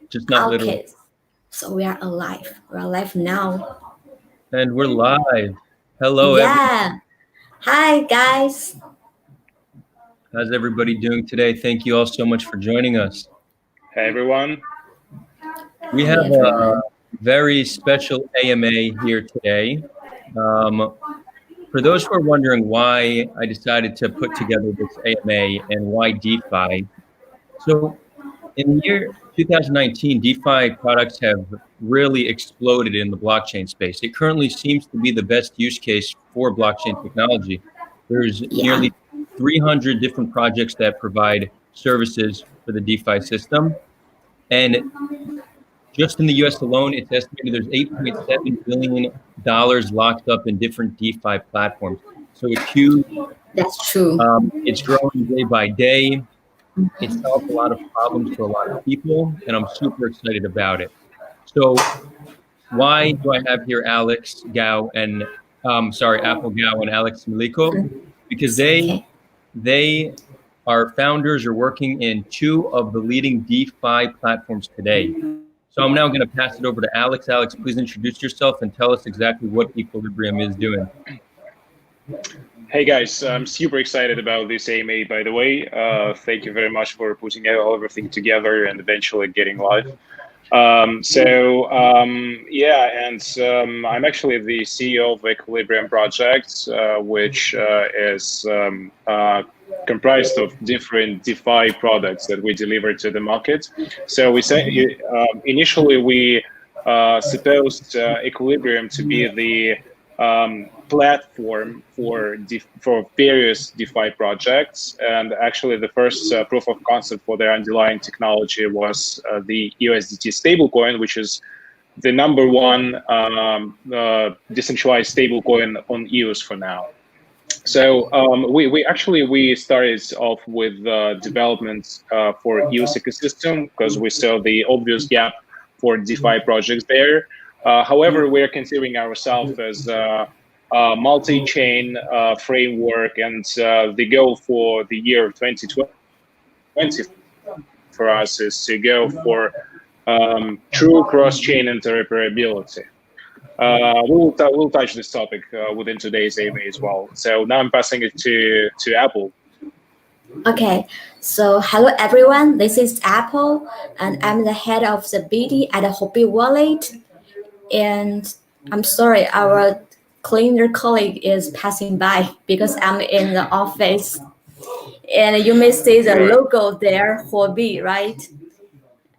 Just not literally. Okay, so we are alive. We're alive now. And we're live. Hello, everyone. Yeah. Hi, guys. How's everybody doing today? Thank you all so much for joining us. Hey everyone. We Hi, have a everyone. very special AMA here today. Um, for those who are wondering why I decided to put together this AMA and why DeFi, so in the year 2019, DeFi products have really exploded in the blockchain space. It currently seems to be the best use case for blockchain technology. There's Yeah, nearly 300 different projects that provide services for the DeFi system. And just in the US alone, it's estimated there's $8.7 billion locked up in different DeFi platforms. So it's huge. that's true. It's growing day by day. It solves a lot of problems for a lot of people, and I'm super excited about it. So why do I have here Alex Gao and Apple Gao and Alex Miliko? Because It's okay. they are founders or working in two of the leading DeFi platforms today. So I'm now going to pass it over to Alex. Alex, please introduce yourself and tell us exactly what Equilibrium is doing. Hey guys, I'm super excited about this AMA, by the way. Thank you very much for putting everything together and eventually getting live. I'm actually the CEO of Equilibrium Project, which is comprised of different DeFi products that we deliver to the market. So we say initially we supposed Equilibrium to be the platform for various DeFi projects, and actually the first proof of concept for their underlying technology was the USDT stablecoin, which is the number one decentralized stablecoin on EOS for now. So we started off with development for EOS ecosystem because we saw the obvious gap for DeFi projects there. However, we're considering ourselves as a multi-chain framework, and the goal for the year 2020 for us is to go for true cross-chain interoperability. We'll touch this topic within today's AMA as well. So now I'm passing it to Apple. Okay, so hello everyone. This is Apple, and I'm the head of the BD at Huobi Wallet. And I'm sorry, our cleaner colleague is passing by because I'm in the office. And you may see the logo there, Huobi, right?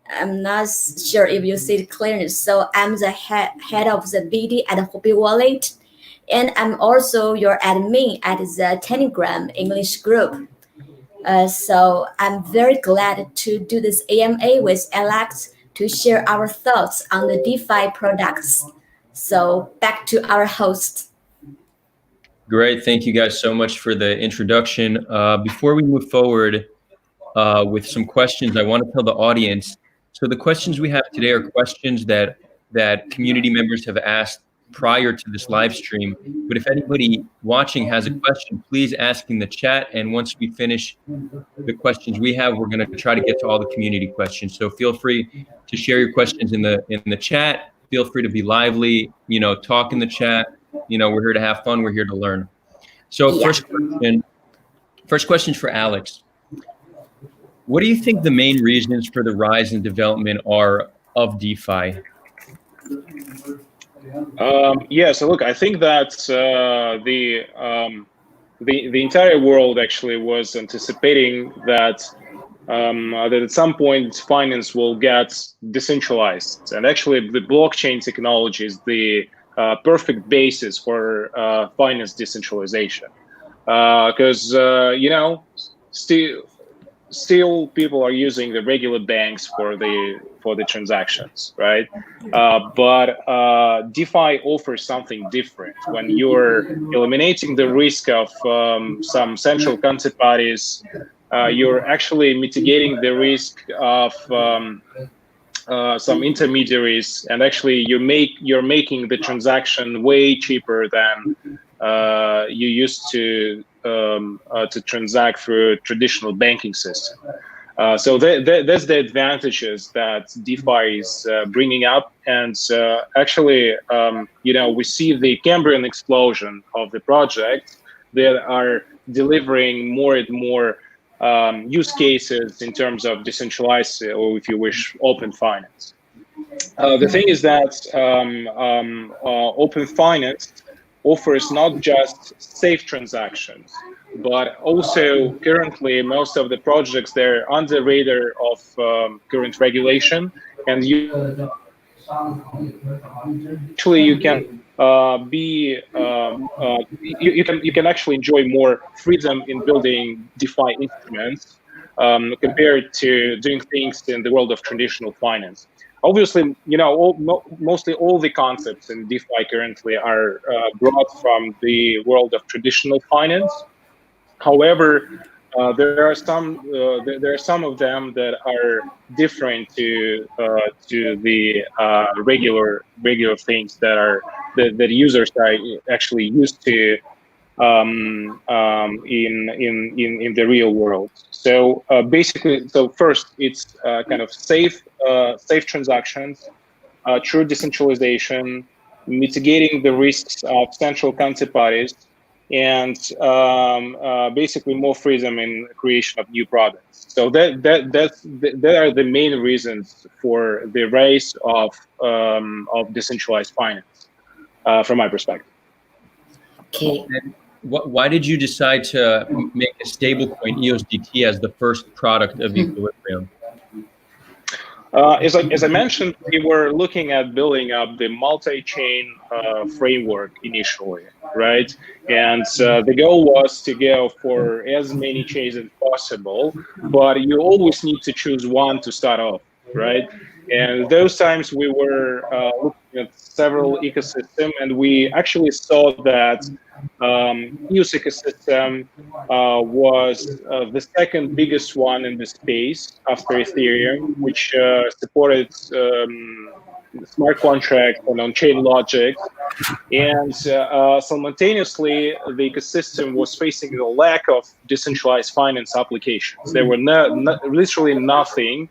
I'm not sure if you see it clearly. So I'm the head of the BD at Huobi Wallet. And I'm also your admin at the Telegram English group. So I'm very glad to do this AMA with Alex to share our thoughts on the DeFi products. So back to our host. Great. Thank you guys so much for the introduction. Before we move forward with some questions, I want to tell the audience. So the questions we have today are questions that community members have asked prior to this live stream. But if anybody watching has a question, please ask in the chat. And once we finish the questions we have, we're going to try to get to all the community questions. So feel free to share your questions in the chat. Feel free to be lively, talk in the chat. We're here to have fun. We're here to learn. So first question for Alex. What do you think the main reasons for the rise and development are of DeFi? So look, I think that the entire world actually was anticipating that at some point finance will get decentralized, and actually the blockchain technology is the perfect basis for finance decentralization, because still people are using the regular banks for the transactions, right? But DeFi offers something different when you're eliminating the risk of some central counterparties. You're actually mitigating the risk of some intermediaries, and actually you're making the transaction way cheaper than you used to transact through a traditional banking system. So that's the advantages that DeFi is bringing up. And actually, we see the Cambrian explosion of the projects that are delivering more and more use cases in terms of decentralized, or if you wish, open finance. The thing is that open finance offers not just safe transactions, but also currently most of the projects, they're under the radar of current regulation, and actually you can you can actually enjoy more freedom in building DeFi instruments compared to doing things in the world of traditional finance. Obviously, mostly all the concepts in DeFi currently are brought from the world of traditional finance. However, there are some of them that are different to the regular things that users are actually used to in the real world. So basically, so first it's kind of safe transactions, true decentralization, mitigating the risks of central counterparties, and basically more freedom in creation of new products. So that are the main reasons for the rise of decentralized finance, from my perspective. Okay. Why did you decide to make a stablecoin EOSDT as the first product of Equilibrium? As I mentioned, we were looking at building up the multi-chain framework initially, right? And the goal was to go for as many chains as possible, but you always need to choose one to start off, right? And those times we were looking at several ecosystems, and we actually saw that EOS ecosystem was the second biggest one in the space after Ethereum, which supported smart contract and on-chain logic. And simultaneously, the ecosystem was facing a lack of decentralized finance applications. There were literally nothing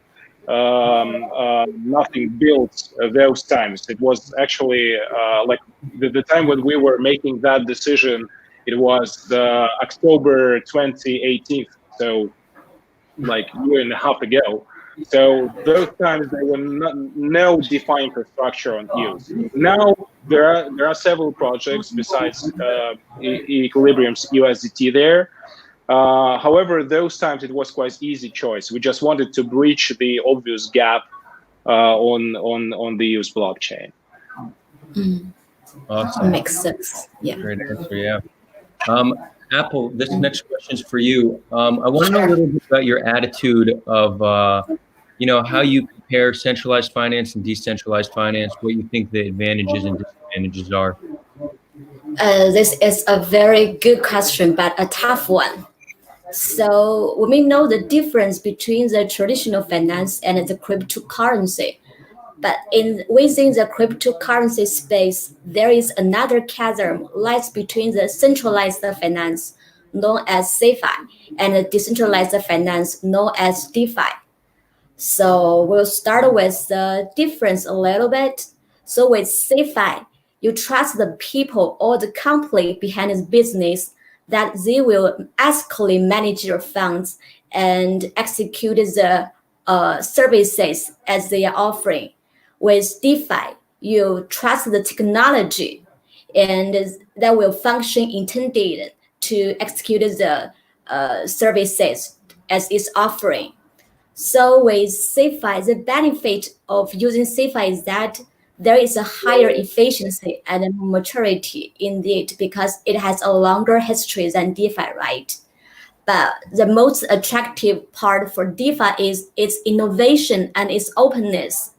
built those times. It was actually like the time when we were making that decision, it was October 2018, so like a year and a half ago. So those times there were no defined infrastructure on EOS. Now there are several projects besides Equilibrium's USDT there. However, those times it was quite easy choice. We just wanted to breach the obvious gap on the EOS blockchain. Awesome. Makes sense. Yeah. Great answer. Yeah. Apple, this next question is for you. I want to know a little bit about your attitude of, how you compare centralized finance and decentralized finance, what you think the advantages and disadvantages are. This is a very good question, but a tough one. So when we know the difference between the traditional finance and the cryptocurrency, but within the cryptocurrency space, there is another chasm lies between the centralized finance, known as CeFi, and the decentralized finance, known as DeFi. So we'll start with the difference a little bit. So with CeFi, you trust the people or the company behind the business that they will ethically manage your funds and execute the services as they are offering. With DeFi, you trust the technology and that will function intended to execute the services as it's offering. So with CeFi, the benefit of using CeFi is that there is a higher efficiency and maturity in it because it has a longer history than DeFi, right? But the most attractive part for DeFi is its innovation and its openness.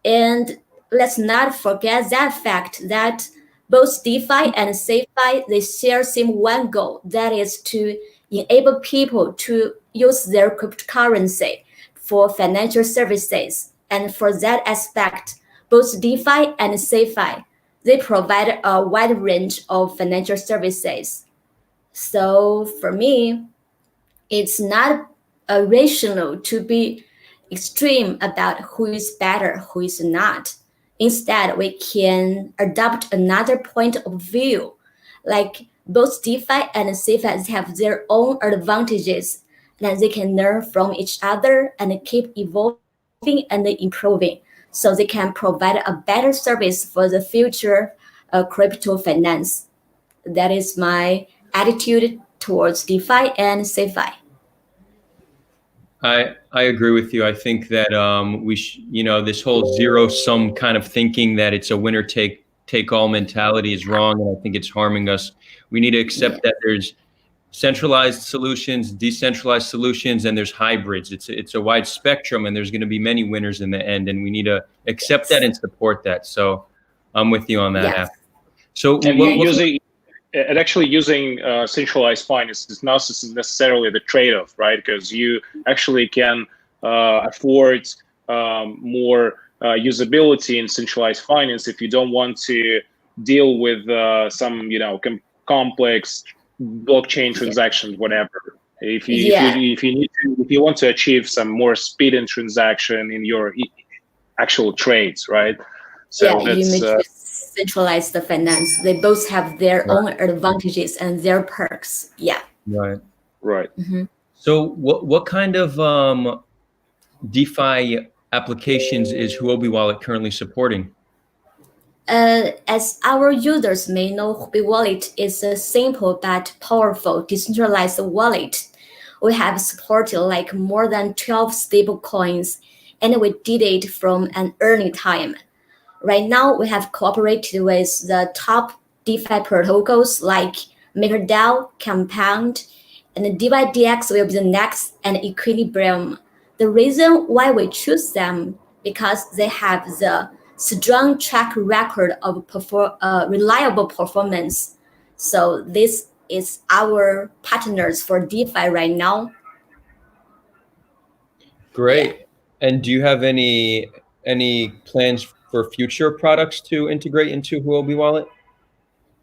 And let's not forget that fact that both DeFi and CeFi, they share same one goal, that is to enable people to use their cryptocurrency for financial services. And for that aspect, both DeFi and CeFi, they provide a wide range of financial services. So for me, it's not rational to be extreme about who is better, who is not. Instead, we can adopt another point of view. Like both DeFi and CeFi have their own advantages, and they can learn from each other and keep evolving and improving. So they can provide a better service for the future crypto finance. That is my attitude towards DeFi and CeFi. I agree with you. I think that this whole zero sum kind of thinking that it's a winner take all mentality is wrong, and I think it's harming us. We need to accept that there's centralized solutions, decentralized solutions, and there's hybrids. It's a wide spectrum, and there's going to be many winners in the end, and we need to accept that and support that. So I'm with you on that. Yes. So and actually using centralized finance is not necessarily the trade-off, right? Because you actually can afford more usability in centralized finance if you don't want to deal with some complex blockchain transactions, whatever. If you want to achieve some more speed in transaction in your actual trades, right? So you need to centralize the finance. They both have their own advantages and their perks. Yeah. Right. Mm-hmm. So what kind of DeFi applications is Huobi Wallet currently supporting? As our users may know, Huobi Wallet is a simple but powerful decentralized wallet. We have supported like more than 12 stable coins, and we did it from an early time. Right now, we have cooperated with the top DeFi protocols like MakerDAO, Compound, and DYDX will be the next, and Equilibrium. The reason why we choose them because they have the strong track record of reliable performance. So this is our partners for DeFi right now. Great. Yeah. And do you have any plans for future products to integrate into Huobi Wallet?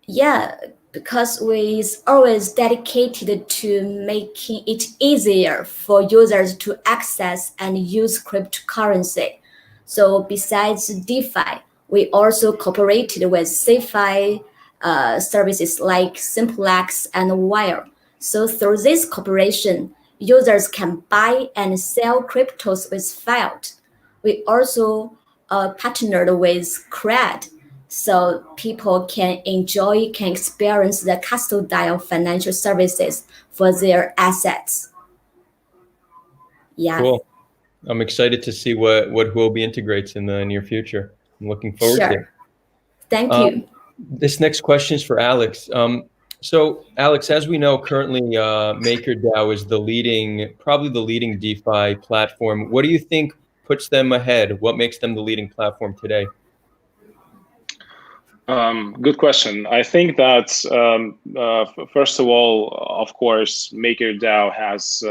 Yeah, because we always dedicated to making it easier for users to access and use cryptocurrency. So besides DeFi, we also cooperated with CeFi services like Simplex and Wire. So through this cooperation, users can buy and sell cryptos with fiat. We also partnered with CRED, so people can experience the custodial financial services for their assets. Yeah. Cool. I'm excited to see what Huobi integrates in the near future. I'm looking forward to it. Thank you. This next question is for Alex. So Alex, as we know, currently MakerDAO is probably the leading DeFi platform. What do you think puts them ahead? What makes them the leading platform today? Good question. I think that first of all, of course, MakerDAO has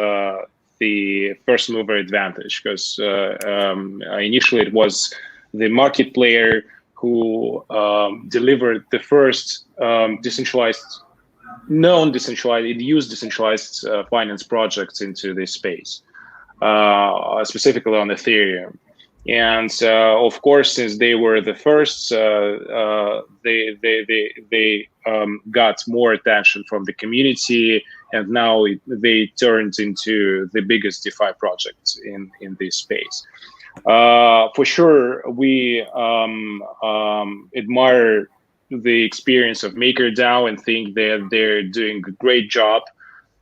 the first mover advantage because initially it was the market player who delivered the first decentralized finance projects into this space, specifically on Ethereum. And of course, since they were the first, they got more attention from the community, and now they turned into the biggest DeFi project in this space. For sure, we admire the experience of MakerDAO and think that they're doing a great job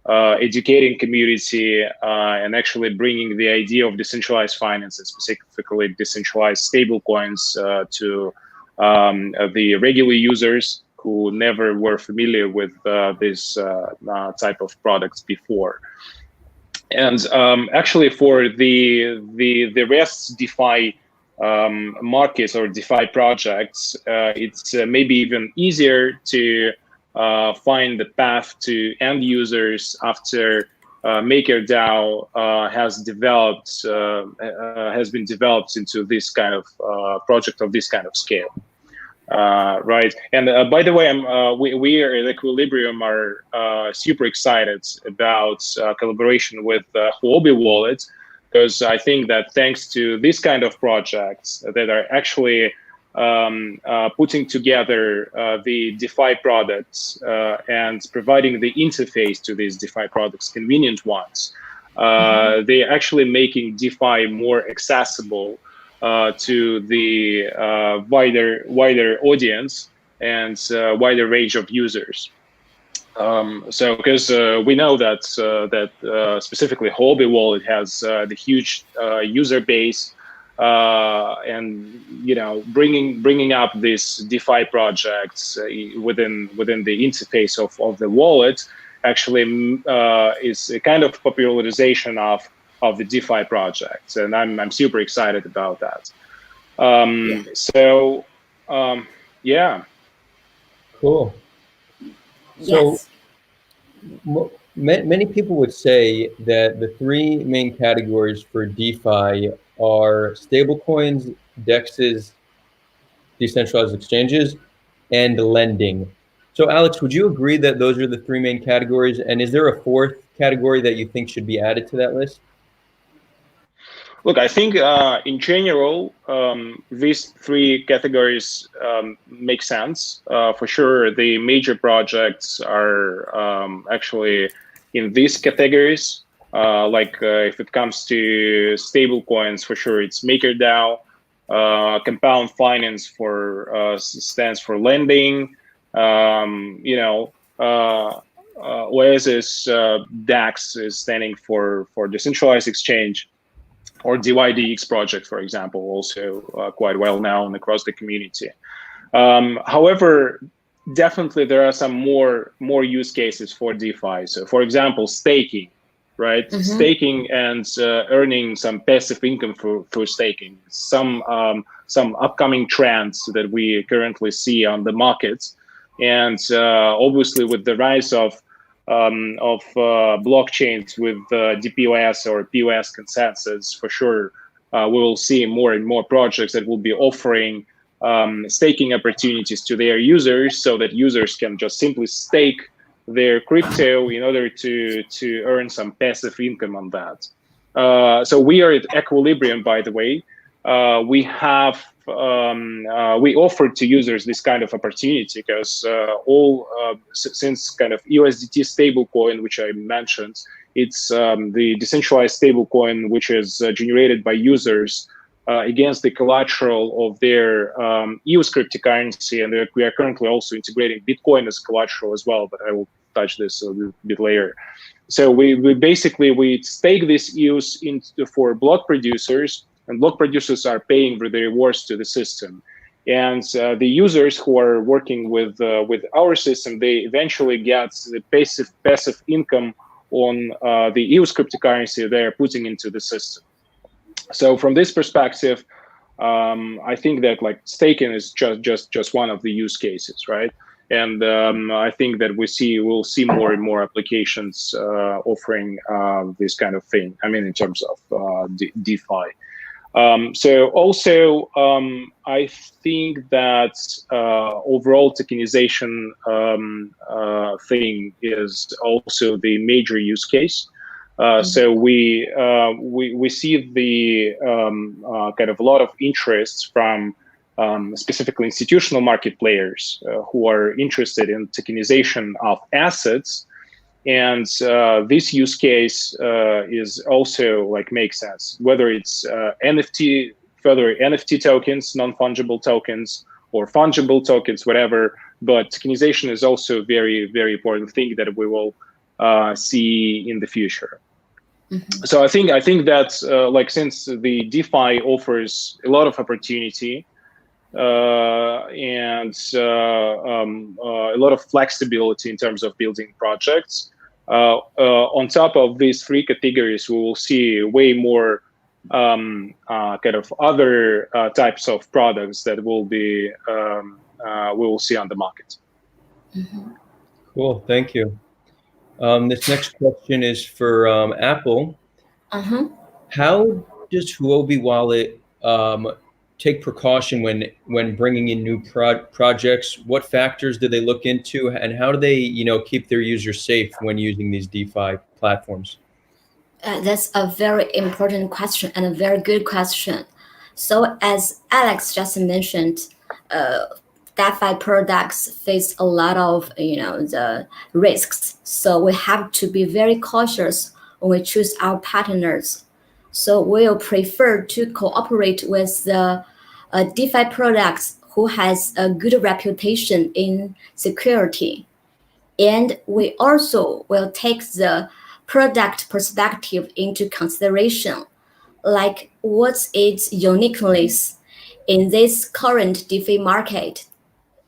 educating community and actually bringing the idea of decentralized finance and specifically decentralized stablecoins to the regular users who never were familiar with this type of products before. And actually, for the rest DeFi markets or DeFi projects, it's maybe even easier to find the path to end users after MakerDAO has been developed into this kind of project of this kind of scale. Right. And by the way, we are at Equilibrium are super excited about collaboration with Huobi Wallet, because I think that thanks to this kind of projects that are actually putting together the DeFi products and providing the interface to these DeFi products, convenient ones, they're actually making DeFi more accessible to the wider audience and wider range of users. So, because we know that specifically Huobi Wallet has the huge user base, and bringing up these DeFi projects within the interface of the wallet actually is a kind of popularization of the DeFi projects, and I'm super excited about that. So, yeah. Cool. So Yes. many people would say that the three main categories for DeFi are stablecoins, DEXs, decentralized exchanges, and lending. So, Alex, would you agree that those are the three main categories? And is there a fourth category that you think should be added to that list? Look, I think in general, these three categories make sense. For sure, the major projects are actually in these categories. If it comes to stable coins, for sure, it's MakerDAO. Compound Finance stands for lending. Oasis DAX is standing for decentralized exchange, or DYDX project, for example, also quite well known across the community. However, definitely there are some more use cases for DeFi. So, for example, staking, right? Staking and earning some passive income through staking. Some upcoming trends that we currently see on the markets, and obviously with the rise of blockchains with DPoS or POS consensus, for sure, we will see more and more projects that will be offering staking opportunities to their users, so that users can just simply stake their crypto in order to earn some passive income on that. So we are at Equilibrium, by the way. We offer to users this kind of opportunity, because since kind of USDT stablecoin, which I mentioned, it's the decentralized stablecoin which is generated by users against the collateral of their EOS cryptocurrency, and we are currently also integrating Bitcoin as collateral as well, but I will touch this a little bit later. So we basically stake this EOS for block producers, and block producers are paying for the rewards to the system. And the users who are working with our system, they eventually get the passive income on the EOS cryptocurrency they are putting into the system. So from this perspective, I think that staking is just one of the use cases, right? And I think that we'll see more and more applications offering this kind of thing. I mean, in terms of DeFi. So also, I think that overall tokenization thing is also the major use case. So we see the kind of a lot of interest from specifically institutional market players who are interested in tokenization of assets. And this use case is also makes sense, whether it's further NFT tokens, non-fungible tokens, or fungible tokens, whatever. But tokenization is also a very, very important thing that we will see in the future. So I think that since the DeFi offers a lot of opportunity and a lot of flexibility in terms of building projects, on top of these three categories, we will see way more kind of other types of products that will be we will see on the market. Cool, thank you. This next question is for Apple. How does Huobi Wallet take precaution when bringing in new projects? What factors do they look into, and how do they, keep their users safe when using these DeFi platforms? That's a very important question and a very good question. So, as Alex just mentioned, uh, DeFi products face a lot of the risks. So we have to be very cautious when we choose our partners. So we'll prefer to cooperate with the DeFi products who has a good reputation in security. And we also will take the product perspective into consideration, like what's its uniqueness in this current DeFi market,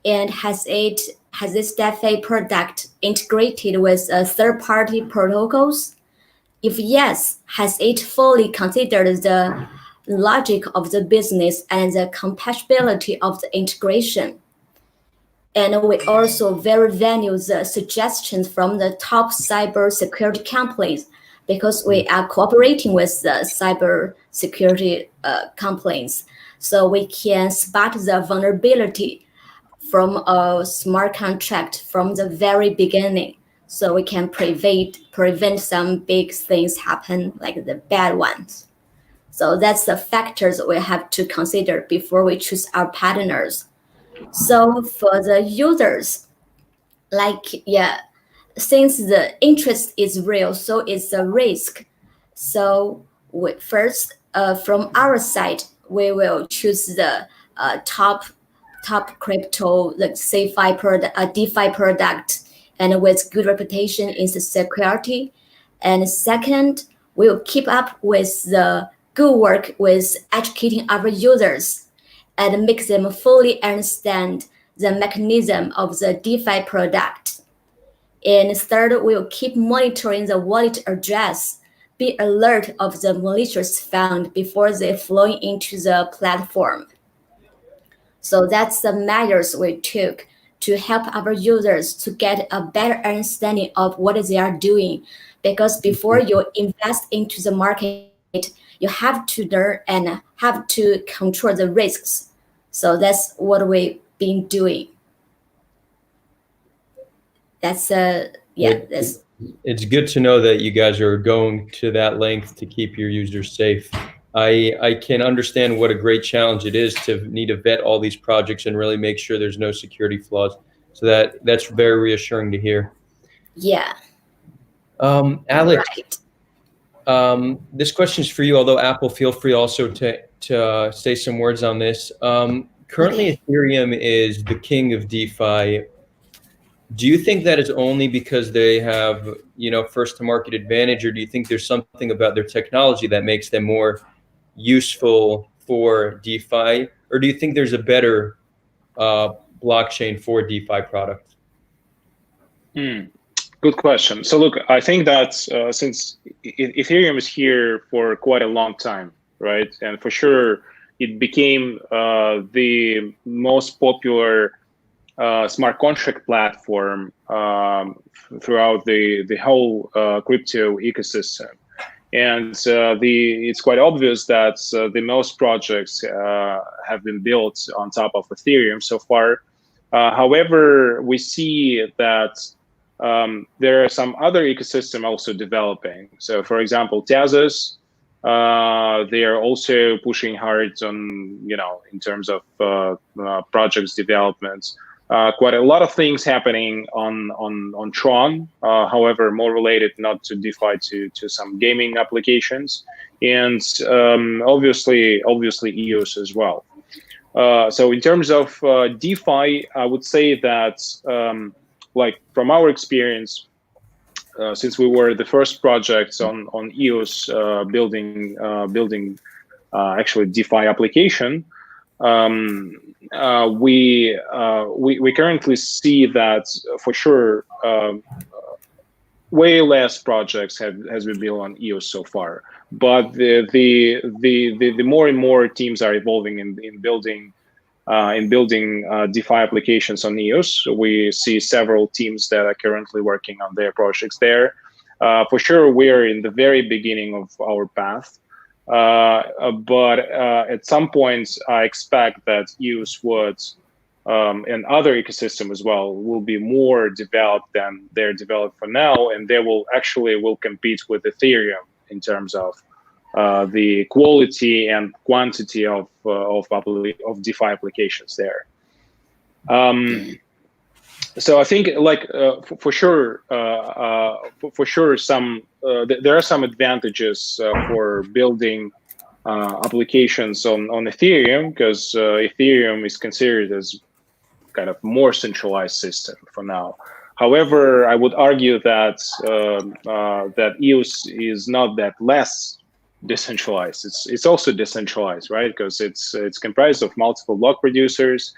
and has this DeFi product integrated with third-party protocols? If yes, has it fully considered the logic of the business and the compatibility of the integration? And we also very value the suggestions from the top cyber security companies because we are cooperating with the cyber security companies. So we can spot the vulnerability from a smart contract from the very beginning. So we can prevent some big things happen, like the bad ones. So that's the factors we have to consider before we choose our partners. So for the users, since the interest is real, so it's a risk. So we first, from our side, we will choose the top crypto, the DeFi product, and with good reputation in the security. And second, we will keep up with the good work with educating our users and make them fully understand the mechanism of the DeFi product. And third, we'll keep monitoring the wallet address, be alert of the malicious fund before they flow into the platform. So that's the measures we took to help our users to get a better understanding of what they are doing. Because before you invest into the market, you have to learn and have to control the risks. So that's what we've been doing. That's It's good to know that you guys are going to that length to keep your users safe. I can understand what a great challenge it is to need to vet all these projects and really make sure there's no security flaws. So that's very reassuring to hear. Yeah. Alex, Right. this question is for you, although Apple, feel free also to say some words on this. Currently, Okay. Ethereum is the king of DeFi. Do you think that is only because they have, first to market advantage, or do you think there's something about their technology that makes them more useful for DeFi, or do you think there's a better blockchain for DeFi products? Good question. So look, I think that since Ethereum is here for quite a long time, right? And for sure, it became the most popular smart contract platform throughout the whole crypto ecosystem. And it's quite obvious that the most projects have been built on top of Ethereum so far. However, we see that there are some other ecosystem also developing. So, for example, Tezos, they are also pushing hard on, in terms of projects developments. Quite a lot of things happening on Tron, however, more related not to DeFi to some gaming applications, and obviously EOS as well. So in terms of DeFi, I would say that like from our experience, since we were the first projects on EOS building actually DeFi application, we currently see that for sure way less projects has been built on EOS so far. But the more and more teams are evolving in building DeFi applications on EOS. We see several teams that are currently working on their projects there. For sure, we are in the very beginning of our path. But at some points, I expect that EOS would and other ecosystem as well will be more developed than they're developed for now, and they will compete with Ethereum in terms of the quality and quantity of DeFi applications there. So I think for sure there are some advantages for building applications on Ethereum, because Ethereum is considered as kind of more centralized system for now. However, I would argue that that EOS is not that less decentralized. It's also decentralized, right? Because it's comprised of multiple block producers,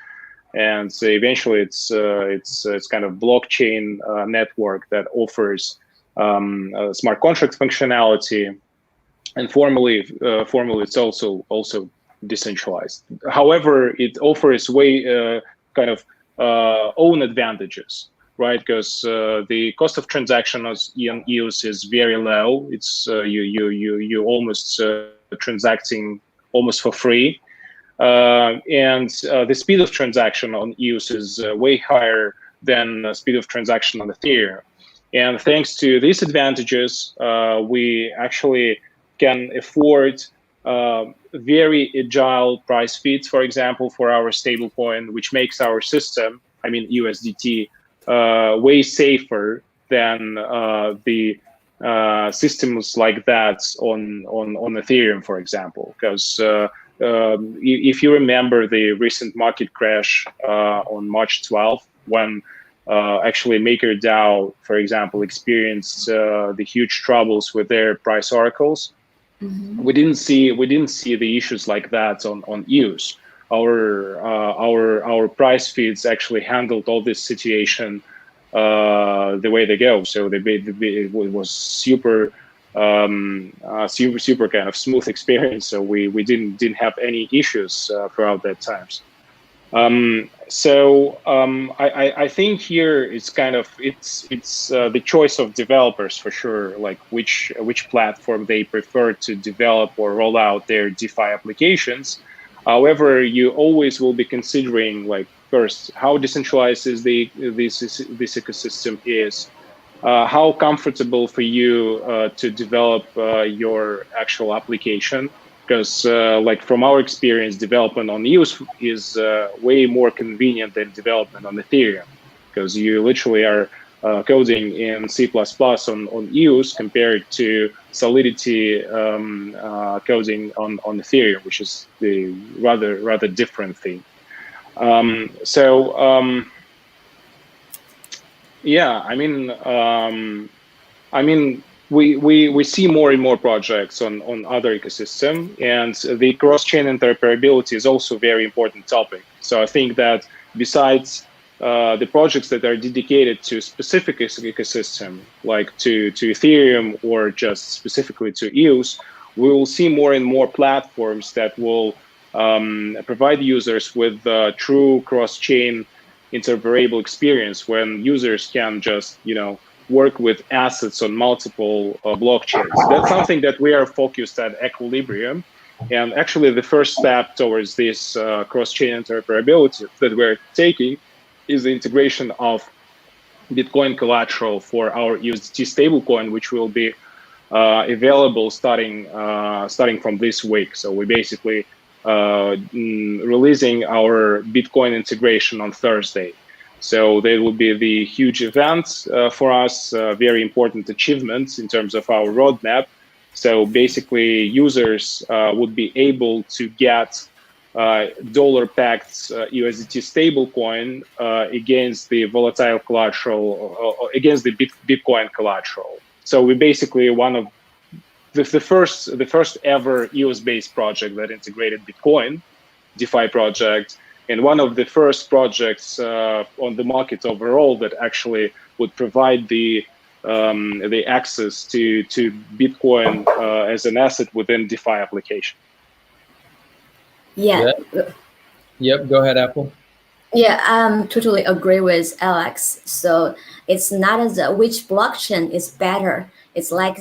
and so eventually it's kind of blockchain network that offers smart contract functionality, and formally it's also decentralized. However, it offers way kind of own advantages, right? Because the cost of transaction on EOS is very low. It's you almost transacting almost for free. And the speed of transaction on EOS is way higher than the speed of transaction on Ethereum. And thanks to these advantages, we actually can afford very agile price feeds, for example, for our stablecoin, which makes our system, I mean USDT, way safer than the systems like that on Ethereum, for example. Because if you remember the recent market crash on March 12th, when actually MakerDAO, for example, experienced the huge troubles with their price oracles, we didn't see the issues like that on EOS. Our price feeds actually handled all this situation the way they go. So it was super kind of smooth experience. So we didn't have any issues throughout that times. I think here it's kind of it's the choice of developers for sure, like which platform they prefer to develop or roll out their DeFi applications. However, you always will be considering, like, first, how decentralized is this ecosystem is, how comfortable for you to develop your actual application. Because like from our experience, development on EOS is way more convenient than development on Ethereum, because you literally are coding in C++ on EOS compared to Solidity coding on Ethereum, which is the rather different thing. Yeah, I mean, we see more and more projects on other ecosystem, and the cross-chain interoperability is also a very important topic. So I think that besides the projects that are dedicated to specific ecosystem, like to Ethereum or just specifically to EOS, we will see more and more platforms that will provide users with true cross-chain interoperable experience, when users can just, work with assets on multiple blockchains. That's something that we are focused at Equilibrium. And actually the first step towards this cross-chain interoperability that we're taking is the integration of Bitcoin collateral for our USDT stablecoin, which will be available starting from this week. So we basically releasing our Bitcoin integration on Thursday. So there will be the huge event for us, very important achievements in terms of our roadmap. So basically, users would be able to get dollar-backed USDT stablecoin against the volatile collateral, against the Bitcoin collateral. So we basically one of the first ever EOS-based project that integrated Bitcoin, DeFi project, and one of the first projects on the market overall that actually would provide the access to Bitcoin as an asset within DeFi application. Yeah. Yep. Go ahead, Apple. Yeah, I totally agree with Alex. So it's not which blockchain is better. It's like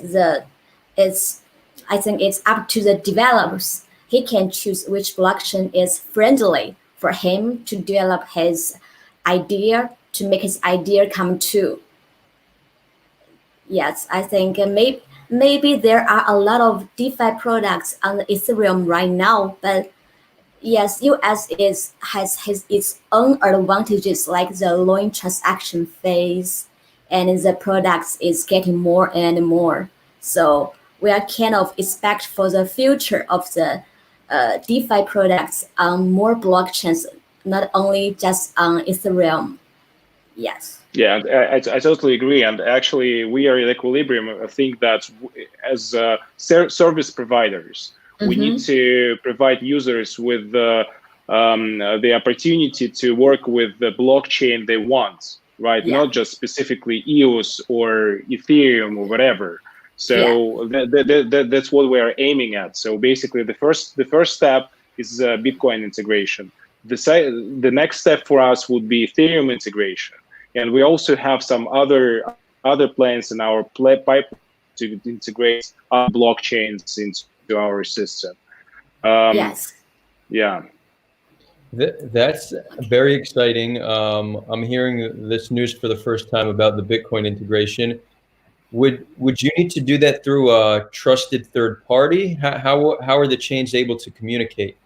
it's I think it's up to the developers. He can choose which blockchain is friendly for him to develop his idea, to make his idea come true. Yes, I think maybe there are a lot of DeFi products on Ethereum right now, but yes, US has its own advantages like the low transaction fees, and the products is getting more and more. So we are kind of expect for the future of the DeFi products on more blockchains, not only just on Ethereum. Yes. Yeah, I totally agree. And actually, we are at Equilibrium. I think that as service providers, we need to provide users with the opportunity to work with the blockchain they want, right? Yeah. Not just specifically EOS or Ethereum or whatever. So that's what we are aiming at. So basically, the first step is Bitcoin integration. The next step for us would be Ethereum integration. And we also have some other plans in our pipeline to integrate other blockchains into our system. Yes. Yeah. That's very exciting. I'm hearing this news for the first time about the Bitcoin integration. Would you need to do that through a trusted third party? How are the chains able to communicate?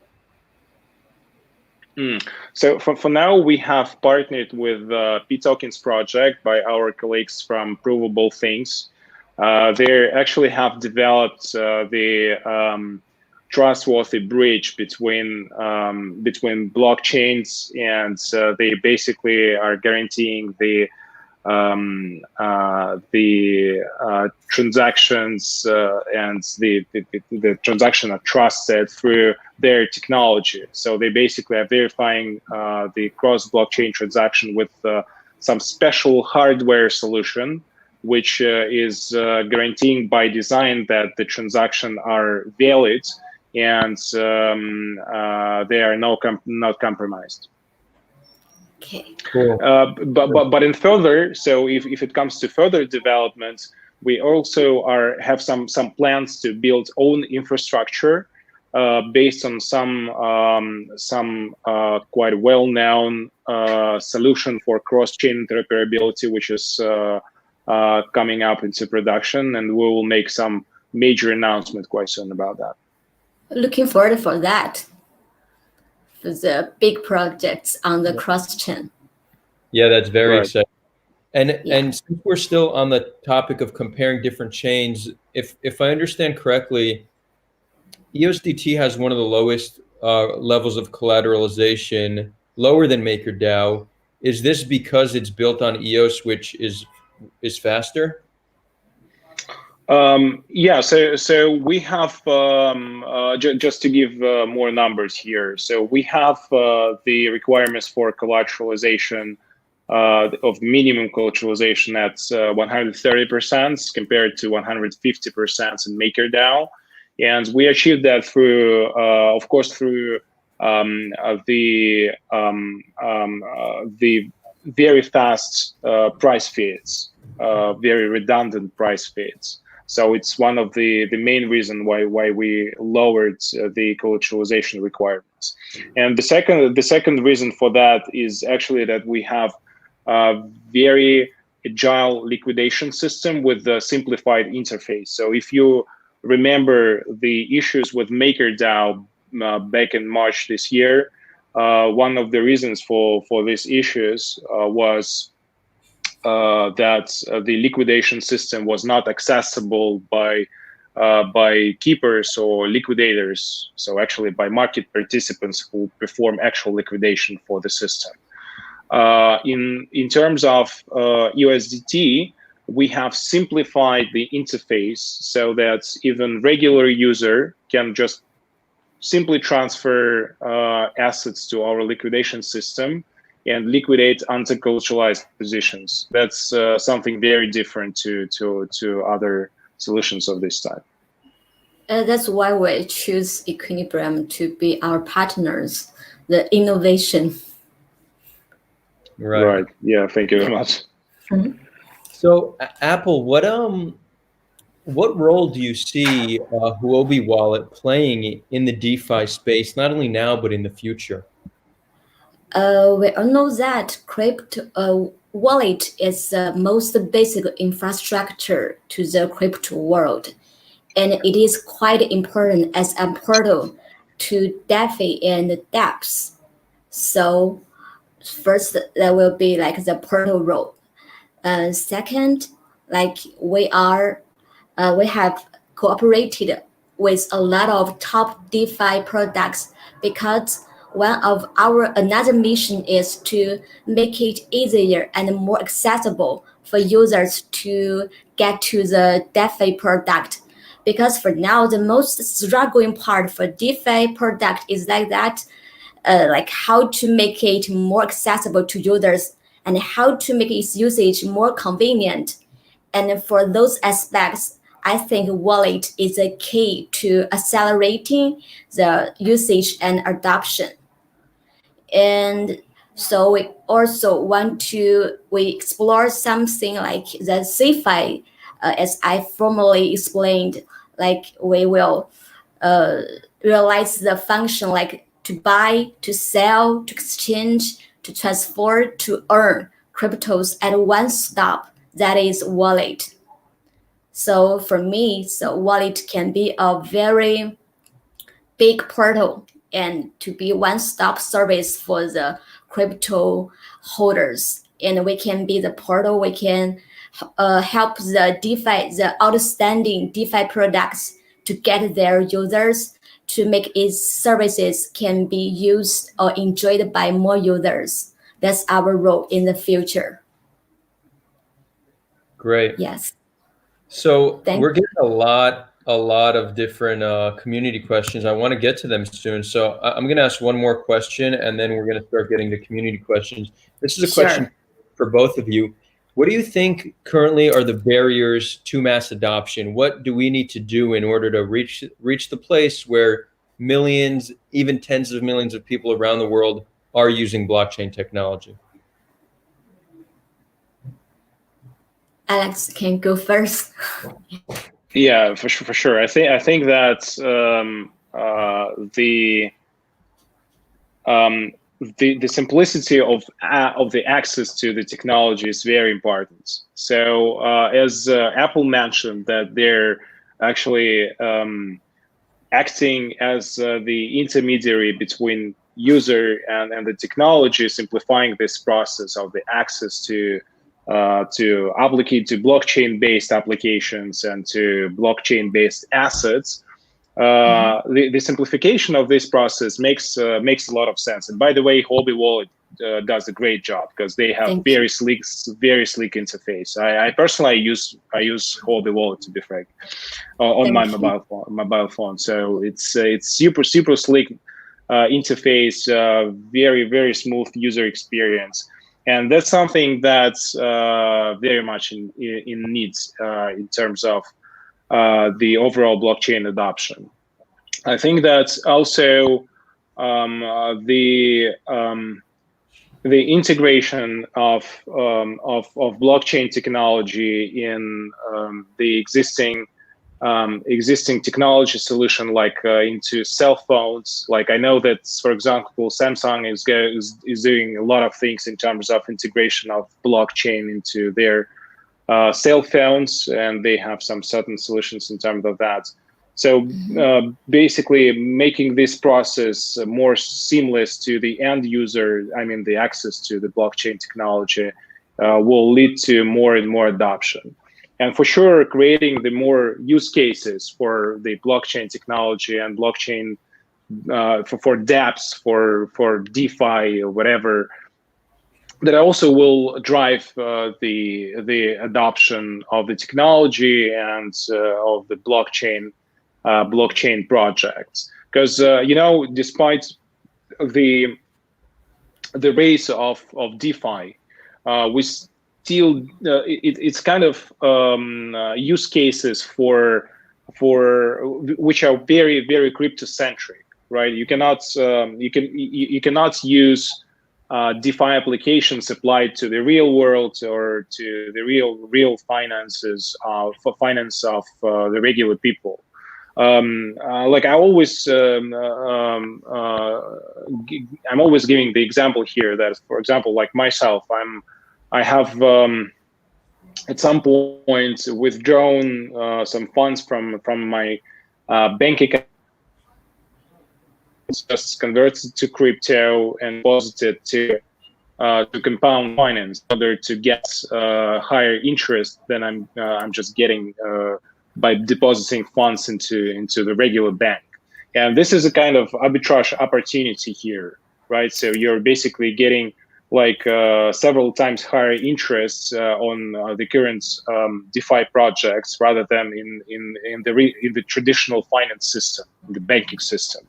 So for now, we have partnered with P-Tokens project by our colleagues from Provable Things. They actually have developed the trustworthy bridge between blockchains, and they basically are guaranteeing the transactions and the transaction are trusted through their technology. So they basically are verifying the cross-blockchain transaction with some special hardware solution, which is guaranteeing by design that the transactions are valid and they are not compromised. Okay. Cool. But in further, so if it comes to further development, we also have some plans to build own infrastructure based on some quite well-known solution for cross-chain interoperability, which is coming up into production, and we will make some major announcement quite soon about that. Looking forward for that. For the big projects on the cross-chain. Yeah, that's very Right. exciting. And since we're still on the topic of comparing different chains, if I understand correctly, EOSDT has one of the lowest levels of collateralization, lower than MakerDAO. Is this because it's built on EOS, which is faster? Yeah, so we have just to give more numbers here. So we have the requirements for collateralization of minimum collateralization at 130% compared to 150% in MakerDAO, and we achieved that through, of course, through the very fast price feeds, very redundant price feeds. So it's one of the main reason why we lowered the collateralization requirements. And the second reason for that is actually that we have a very agile liquidation system with a simplified interface. So if you remember the issues with MakerDAO back in March this year, one of the reasons for these issues was that the liquidation system was not accessible by keepers or liquidators, so actually by market participants who perform actual liquidation for the system. In terms of USDT, we have simplified the interface so that even regular user can just simply transfer assets to our liquidation system and liquidate uncollateralized positions. That's something very different to other solutions of this type. That's why we choose Equilibrium to be our partners, the innovation. Right. Yeah, thank you very much. Mm-hmm. So Apple, what what role do you see Huobi Wallet playing in the DeFi space, not only now but in the future? We all know that crypto wallet is the most basic infrastructure to the crypto world, and it is quite important as a portal to DeFi and dApps. So first, there will be like the portal role. Second, like we have cooperated with a lot of top DeFi products because one of our another mission is to make it easier and more accessible for users to get to the DeFi product. Because for now, the most struggling part for DeFi product is like that, like how to make it more accessible to users and how to make its usage more convenient. And for those aspects, I think wallet is a key to accelerating the usage and adoption. And so we also want to we explore something like the CeFi, as I formally explained. Like we will uh, realize the function like to buy, to sell, to exchange, to transfer, to earn cryptos at one stop. That is wallet. So for me, so wallet can be a very big portal and to be one-stop service for the crypto holders. And we can be the portal. We can help the DeFi, the outstanding DeFi products to get their users to make its services can be used or enjoyed by more users. That's our role in the future. Great. Yes. So Thank we're getting a lot of different community questions. I want to get to them soon. So I'm going to ask one more question, and then we're going to start getting to community questions. This is a question Sure. for both of you. What do you think currently are the barriers to mass adoption? What do we need to do in order to reach the place where millions, even tens of millions of people around the world are using blockchain technology? Alex can go first. Yeah, for sure. I think that the simplicity of the access to the technology is very important. So as Apple mentioned, that they're actually acting as the intermediary between user and the technology, simplifying this process of the access to blockchain-based applications and to blockchain-based assets. The simplification of this process makes a lot of sense. And by the way, Huobi Wallet does a great job because they have very sleek interface. I personally use Huobi Wallet, to be frank, on my mobile phone. So it's super sleek interface, very smooth user experience. And that's something that's very much in needs in terms of the overall blockchain adoption. I think that also the integration of blockchain technology in the existing technology solution, like into cell phones. Like I know that, for example, Samsung is doing a lot of things in terms of integration of blockchain into their cell phones, and they have some certain solutions in terms of that. So basically making this process more seamless to the end user, I mean the access to the blockchain technology, will lead to more and more adoption. And for sure, creating the more use cases for the blockchain technology and blockchain for dApps, for DeFi or whatever, that also will drive the adoption of the technology and of the blockchain projects. Because despite the race of DeFi, we still it's kind of use cases for which are very crypto centric, right? You cannot use DeFi applications applied to the real world or to the real finances for finance of the regular people. Like I'm always giving the example here that, for example, like myself, I have at some point withdrawn some funds from my bank account, just converted to crypto and deposited to compound finance in order to get higher interest than I'm just getting by depositing funds into the regular bank. And this is a kind of arbitrage opportunity here, right? So you're basically getting like several times higher interests on the current DeFi projects rather than in the traditional finance system, in the banking system.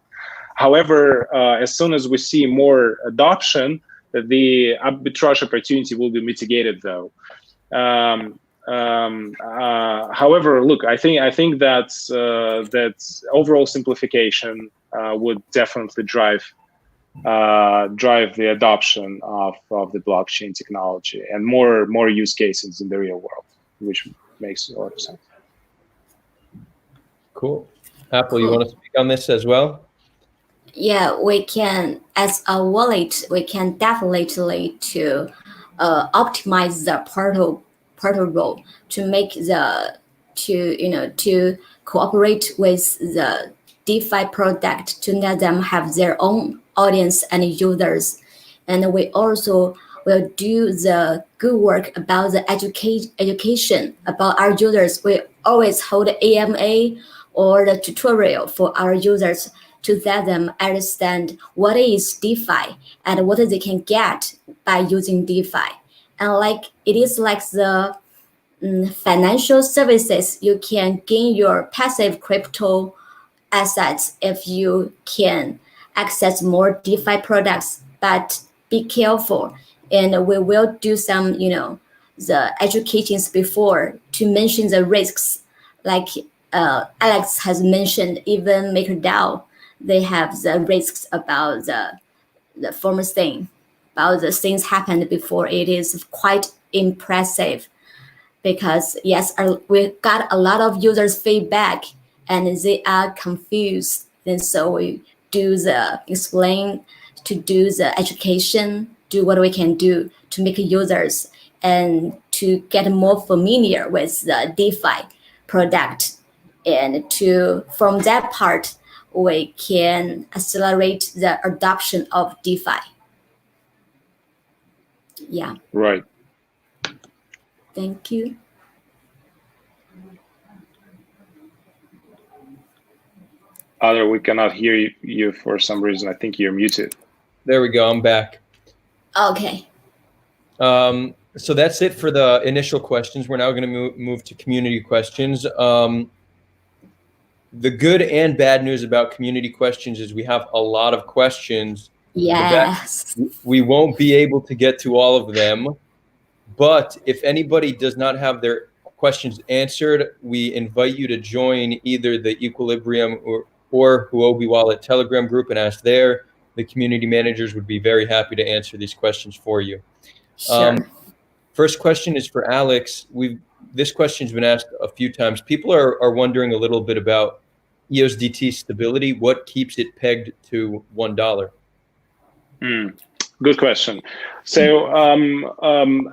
However, as soon as we see more adoption, the arbitrage opportunity will be mitigated, though. However, look, I think that overall simplification would definitely drive the adoption of the blockchain technology and more use cases in the real world, which makes a lot of sense. Cool. Apple, you want to speak on this as well? Yeah, we can, as a wallet, we can definitely to optimize the protocol to make to cooperate with the DeFi product to let them have their own audience and users. And we also will do the good work about the education about our users. We always hold AMA or the tutorial for our users to let them understand what is DeFi and what they can get by using DeFi. And like it is like the financial services, you can gain your passive crypto assets if you can access more DeFi products, but be careful. And we will do some, the educations before to mention the risks. Like Alex has mentioned, even MakerDAO, they have the risks about the former thing, about the things happened before. It is quite impressive because yes, we got a lot of users feedback and they are confused. And so we do the explain, to do the education, do what we can do to make users and to get more familiar with the DeFi product. And from that part, we can accelerate the adoption of DeFi. Yeah. Right. Thank you. Other, we cannot hear you for some reason. I think you're muted. There we go. I'm back. Okay. So that's it for the initial questions. We're now going to move to community questions. The good and bad news about community questions is we have a lot of questions. Yes. We won't be able to get to all of them, but if anybody does not have their questions answered, we invite you to join either the Equilibrium or Huobi Wallet Telegram group and ask there. The community managers would be very happy to answer these questions for you. Sure. First question is for Alex. This question's been asked a few times. People are wondering a little bit about EUSDT stability. What keeps it pegged to $1? Good question. So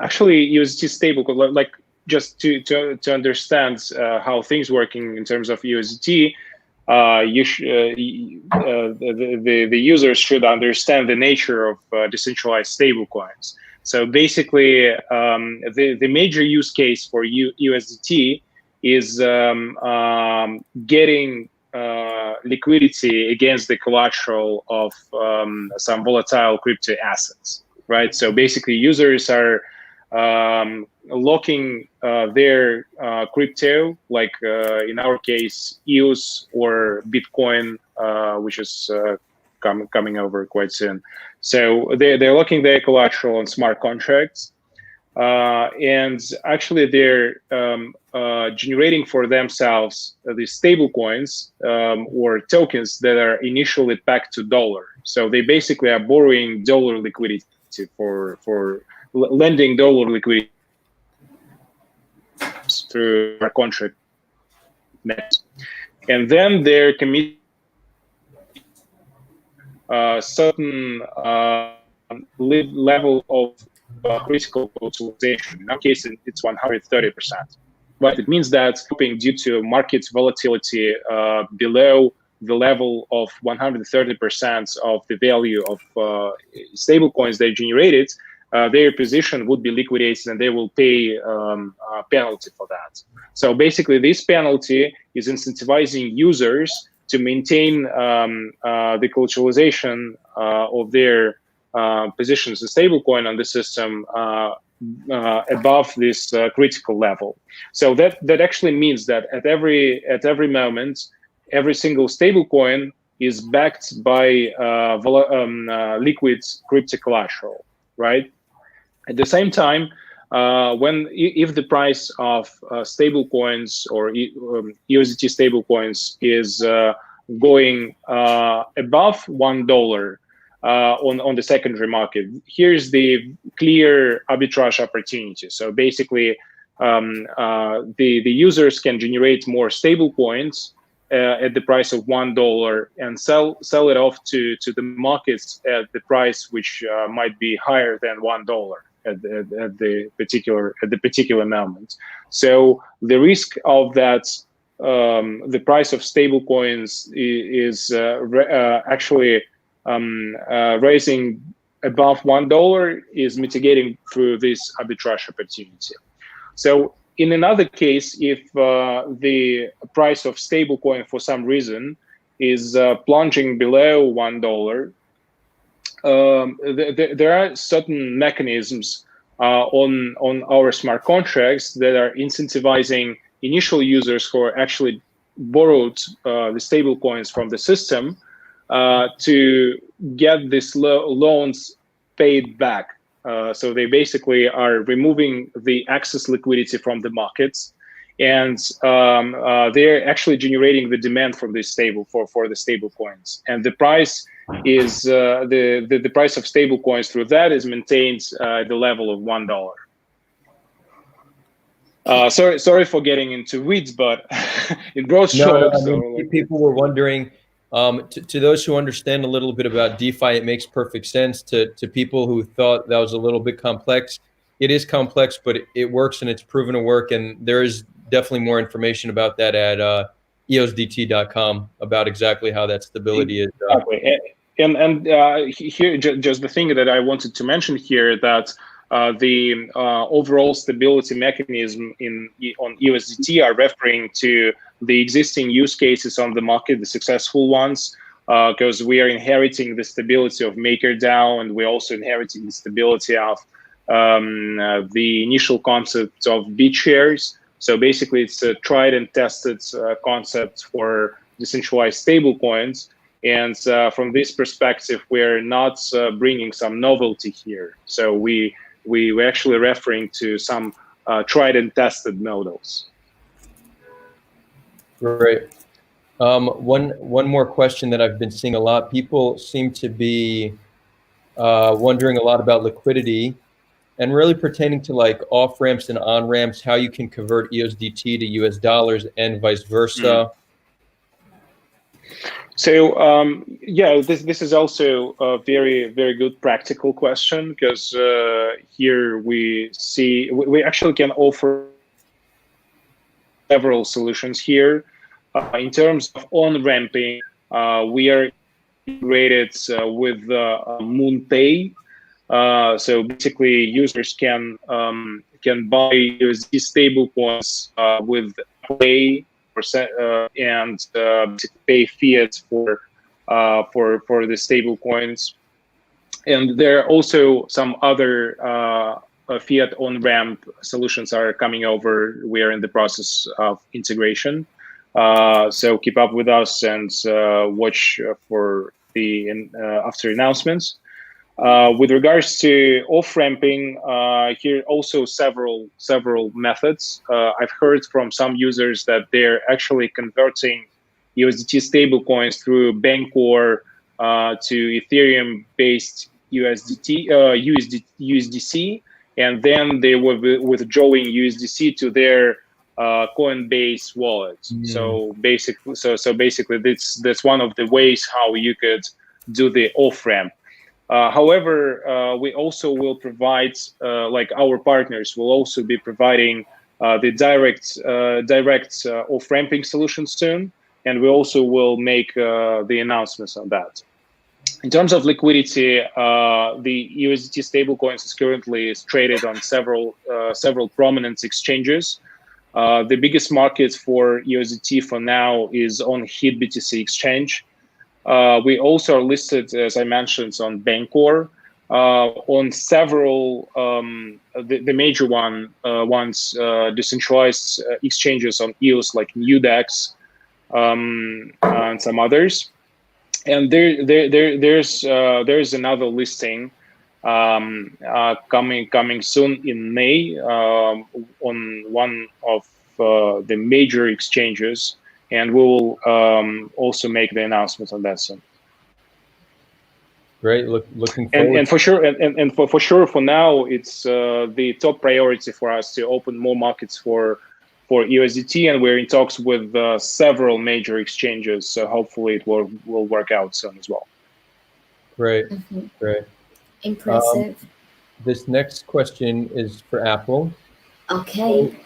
actually, USDT stable, like just to understand how things working in terms of USDT, the users should understand the nature of decentralized stablecoins. So basically, the major use case for USDT is getting liquidity against the collateral of some volatile crypto assets, right? So basically, users are locking their crypto, like in our case, EOS or Bitcoin, which is coming over quite soon. So they're locking their collateral on smart contracts, and actually they're generating for themselves these stable coins or tokens that are initially pegged to dollar. So they basically are borrowing dollar liquidity. liquidity for lending dollar liquidity through our contract net. And then they're committed certain level of critical utilization. In our case, it's 130%. But it means that due to market volatility below the level of 130% of the value of stable coins they generated, their position would be liquidated and they will pay a penalty for that. So basically, this penalty is incentivizing users to maintain the collateralization of their positions in stablecoin on the system above this critical level. So that actually means that at every moment, every single stablecoin is backed by liquid crypto collateral, right? At the same time, if the price of stablecoins or USDT stablecoins is going above $1 on the secondary market, here's the clear arbitrage opportunity. So basically, the users can generate more stablecoins at the price of $1 and sell it off to the markets at the price which might be higher than $1 at the particular moment. So the risk of that, the price of stablecoins is actually raising above $1 is mitigating through this arbitrage opportunity. So in another case, if the price of stablecoin for some reason is plunging below $1, there are certain mechanisms on our smart contracts that are incentivizing initial users who are actually borrowed the stablecoins from the system to get these loans paid back. So they basically are removing the excess liquidity from the markets, and they're actually generating the demand from this for the stable coins. And the price is the price of stable coins through that is maintained at the level of $1. Sorry for getting into weeds, but in broad strokes. No, I mean, people were wondering. To those who understand a little bit about DeFi, it makes perfect sense. To people who thought that was a little bit complex, it is complex, but it works and it's proven to work. And there is definitely more information about that at eosdt.com about exactly how that stability is. Exactly. And here, just the thing that I wanted to mention here, that the overall stability mechanism on USDT are referring to the existing use cases on the market, the successful ones, because we are inheriting the stability of MakerDAO, and we're also inheriting the stability of the initial concept of BitShares. So basically, it's a tried and tested concept for decentralized stablecoins. And from this perspective, we're not bringing some novelty here. So we're actually referring to some tried and tested models. Great. One more question that I've been seeing a lot. People seem to be wondering a lot about liquidity, and really pertaining to like off ramps and on ramps, how you can convert EOSDT to US dollars and vice versa. So yeah, this is also a very, very good practical question, because here we see we actually can offer several solutions here. In terms of on-ramping, we are integrated with MoonPay. So basically, users can buy USD stablecoins with Pay and pay fiat for the stablecoins. And there are also some other fiat on-ramp solutions are coming over. We are in the process of integration. So keep up with us and watch for the after announcements. With regards to off-ramping, here also several methods. I've heard from some users that they're actually converting USDT stablecoins through Bancor to Ethereum-based USDC, and then they were withdrawing USDC to their Coinbase wallet. So basically, that's one of the ways how you could do the off ramp. However, we also will provide, like our partners will also be providing the direct off ramping solution soon, and we also will make the announcements on that. In terms of liquidity, the USDT stablecoins is currently traded on several prominent exchanges. The biggest market for USDT for now is on HitBTC exchange. We also are listed, as I mentioned, on Bancor, on several the major ones decentralized exchanges on EOS like Nudex and some others. And there's another listing coming soon in May on one of the major exchanges, and we will also make the announcement on that soon. Great, looking forward. And for sure, and for sure, for now, it's the top priority for us to open more markets for USDT, and we're in talks with several major exchanges. So hopefully, it will work out soon as well. Great, great. Impressive. This next question is for Apple. Okay. So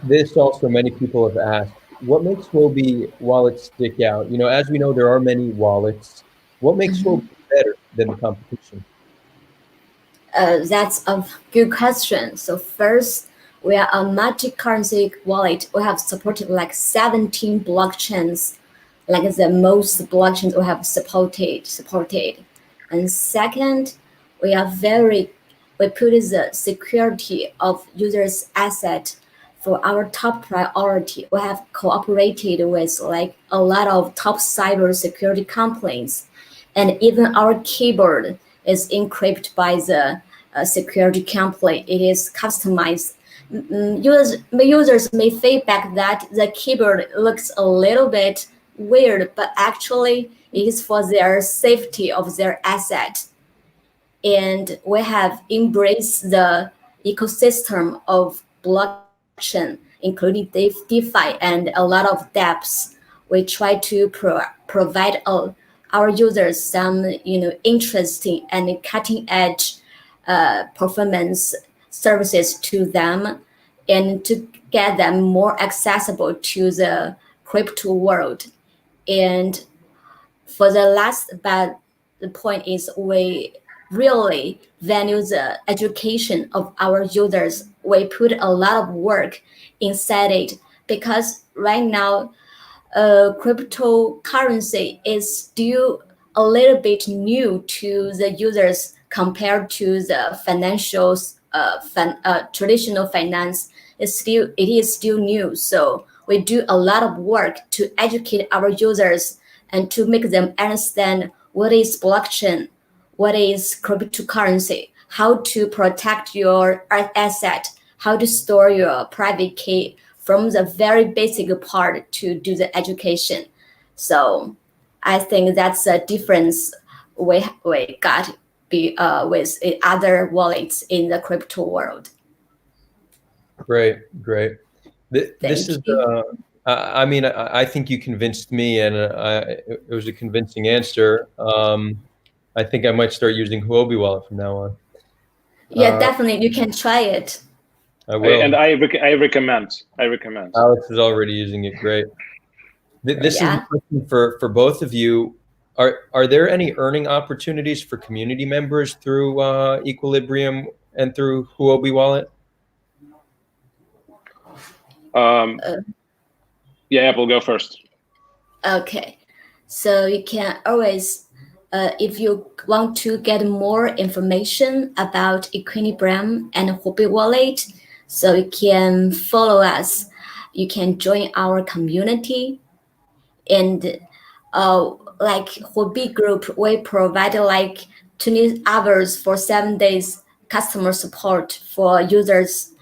this also many people have asked, what makes Huobi wallet stick out? You know, as we know, there are many wallets. What makes Huobi better than the competition? That's a good question. So first, we are a multi-currency wallet. We have supported like 17 blockchains, like the most blockchains we have supported. And second, we put the security of users' asset for our top priority. We have cooperated with like a lot of top cyber security companies, and even our keyboard is encrypted by the security company. It is customized. Users may feedback that the keyboard looks a little bit weird, but actually it is for their safety of their asset. And we have embraced the ecosystem of blockchain, including DeFi and a lot of dApps. We try to provide our users some interesting and cutting edge performance services to them, and to get them more accessible to the crypto world. And for the last, but the point is we really value the education of our users. We put a lot of work inside it, because right now cryptocurrency is still a little bit new to the users compared to the traditional finance. It is still new. So we do a lot of work to educate our users and to make them understand what is blockchain, what is cryptocurrency, how to protect your asset, how to store your private key, from the very basic part to do the education. So I think that's a difference we got with other wallets in the crypto world. Great. This is, I mean, I think you convinced me, and it was a convincing answer. I think I might start using Huobi wallet from now on. Yeah, definitely. You can try it. I will. And I recommend. Alex is already using it. Great. This is a question for both of you. Are there any earning opportunities for community members through Equilibrium and through Huobi wallet? Yeah, Apple, go first. Okay, so you can always, if you want to get more information about Equilibrium and Huobi wallet, so you can follow us. You can join our community, and like Huobi group, we provide like 20 hours for 7 days customer support for users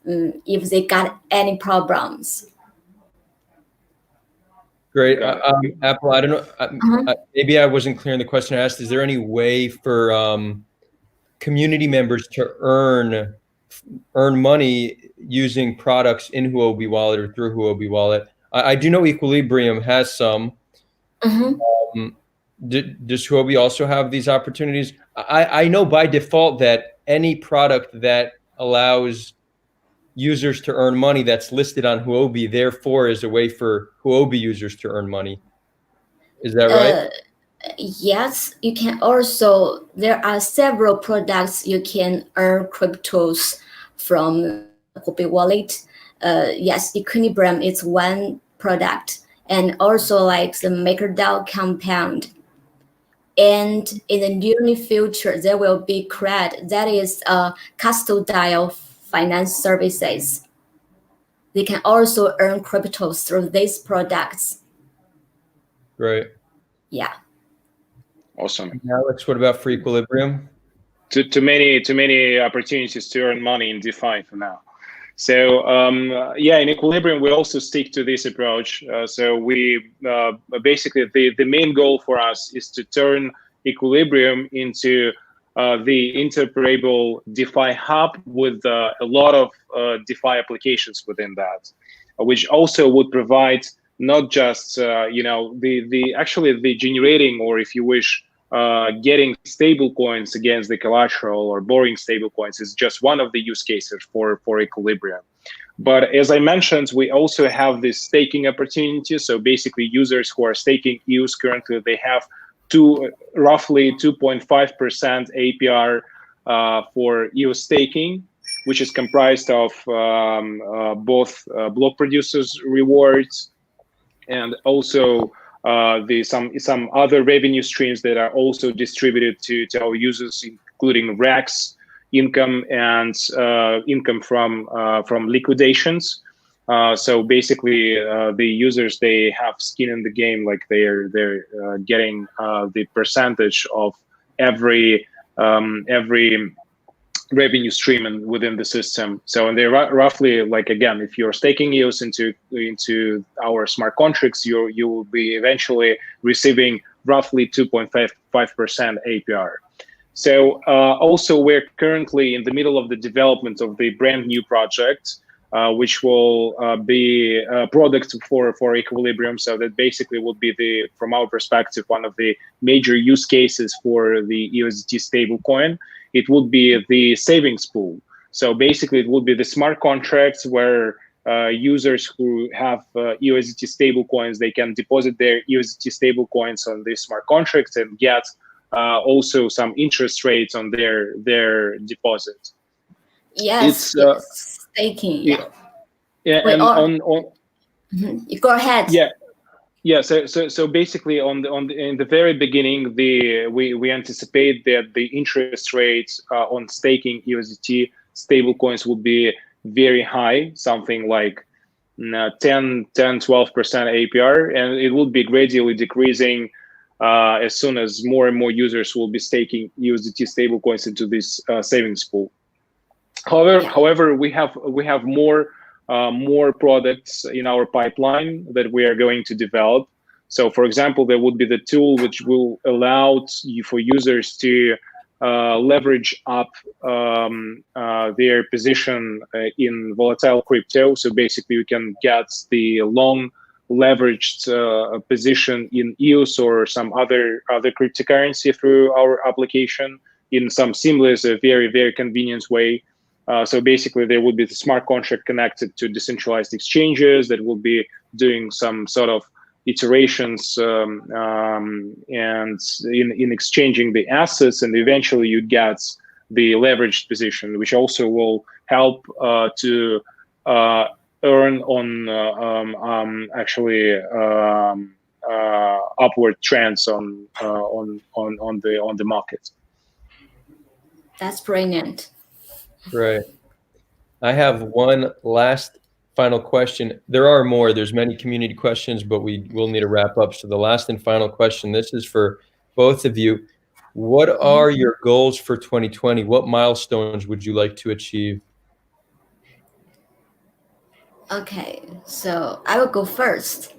if they got any problems. Great. Got it. Apple, I don't know. Maybe I wasn't clear in the question I asked. Is there any way for community members to earn money using products in Huobi Wallet or through Huobi Wallet? I do know Equilibrium has some. Does Huobi also have these opportunities? I know by default that any product that allows users to earn money that's listed on Huobi, therefore, is a way for Huobi users to earn money. Is that right? Yes, you can also, there are several products you can earn cryptos from Huobi Wallet. Yes, Equilibrium is one product, and also like the MakerDAO compound. And in the near future, there will be CRED, that is custodial finance services. They can also earn cryptos through these products. Right. Yeah. Awesome. Alex, what about for Equilibrium? Too many opportunities to earn money in DeFi for now. So yeah, in Equilibrium, we also stick to this approach. So we basically the main goal for us is to turn Equilibrium into the interoperable DeFi hub with a lot of DeFi applications within that, which also would provide not just the generating, or if you wish, getting stable coins against the collateral or borrowing stable coins is just one of the use cases for Equilibrium. But as I mentioned, we also have this staking opportunity. So basically users who are staking EOS currently, they have roughly 2.5% APR for EOS staking, which is comprised of both block producers rewards and also some other revenue streams that are also distributed to our users, including REX income and income from liquidations. So basically, the users, they have skin in the game, like they're getting the percentage of every revenue stream within the system. So, and they're roughly, like, again, if you're staking EOS into our smart contracts, you will be eventually receiving roughly 2.5% APR. So also, we're currently in the middle of the development of the brand new project, which will be a product for Equilibrium. So that basically would be from our perspective, one of the major use cases for the USDT stablecoin. It would be the savings pool. So basically, it would be the smart contracts where users who have USDT stablecoins, they can deposit their USDT stablecoins on these smart contracts and get also some interest rates on their deposit. Yes, it's staking. Yeah. Yeah, Wait, and on go ahead. Yeah. So basically, in the very beginning, we anticipate that the interest rates on staking USDT stablecoins would be very high, something like 10-12% APR, and it would be gradually decreasing as soon as more and more users will be staking USDT stablecoins into this savings pool. However, we have more products in our pipeline that we are going to develop. So, for example, there would be the tool which will allow for users to leverage up their position in volatile crypto. So basically, you can get the long leveraged position in EOS or some other cryptocurrency through our application in some seamless, very convenient way. So basically, there would be the smart contract connected to decentralized exchanges that will be doing some sort of iterations and in exchanging the assets, and eventually you get the leveraged position, which also will help to earn on actually upward trends on the market. That's brilliant. Right. I have one last final question. There are more. There's many community questions, but we will need to wrap up. So the last and final question, this is for both of you. What are your goals for 2020? What milestones would you like to achieve? Okay, so I will go first.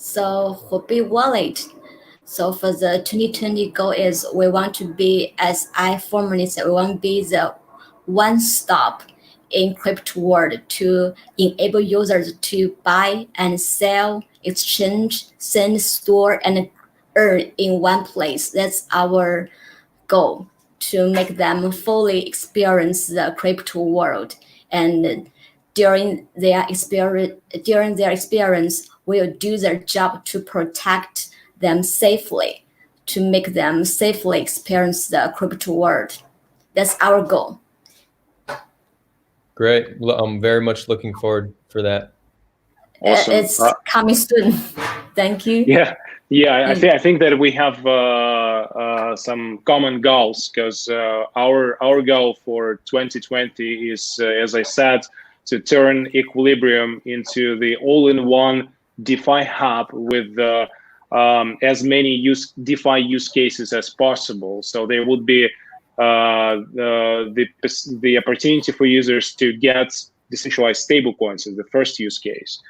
So Huobi Wallet. So for the 2020 goal is we want to be, as I formerly said, we want to be the one stop in crypto world to enable users to buy and sell, exchange, send, store, and earn in one place. That's our goal, to make them fully experience the crypto world. And during their experience will do their job to protect them safely, to make them safely experience the crypto world. That's our goal. Great. I'm very much looking forward for that. Awesome. It's coming soon. Thank you. Yeah. I think that we have some common goals, because our goal for 2020 is, as I said, to turn Equilibrium into the all-in-one DeFi hub with as many DeFi use cases as possible. So there would be the opportunity for users to get decentralized stablecoins is the first use case.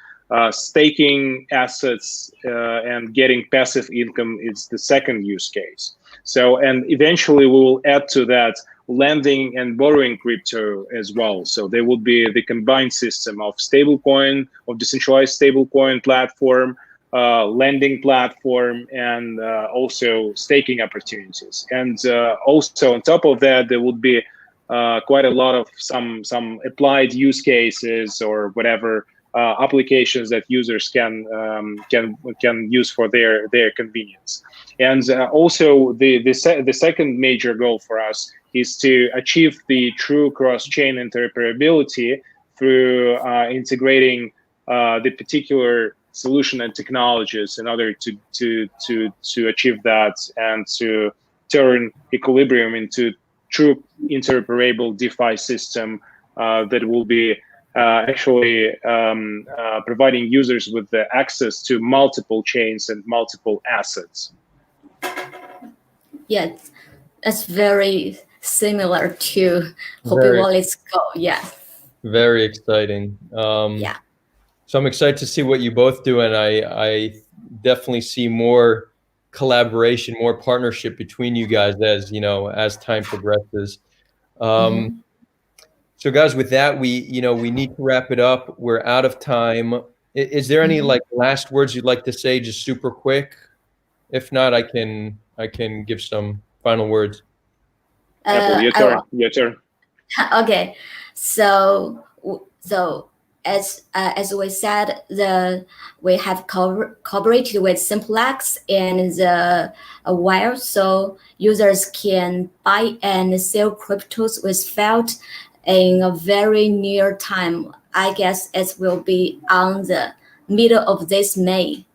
Staking assets and getting passive income is the second use case. So, and eventually we will add to that lending and borrowing crypto as well. So there will be the combined system of stablecoin, of decentralized stablecoin platform, lending platform, and also staking opportunities. And also on top of that, there would be quite a lot of some applied use cases or whatever applications that users can use for their convenience. And also the second major goal for us is to achieve the true cross-chain interoperability through integrating the particular solution and technologies in order to achieve that, and to turn Equilibrium into true interoperable DeFi system that will be actually providing users with the access to multiple chains and multiple assets. Yes, that's very similar to Huobi Wallet's goal. Yeah. Very exciting. Yeah. So I'm excited to see what you both do, and I definitely see more collaboration, more partnership between you guys as time progresses. So guys, with that, we need to wrap it up. We're out of time. Is there any last words you'd like to say, just super quick? If not, I can give some final words. Apple, your turn. Okay, so as we said, we have collaborated with Simplex and the Wire, so users can buy and sell cryptos without in a very near time. I guess it will be on the middle of this May,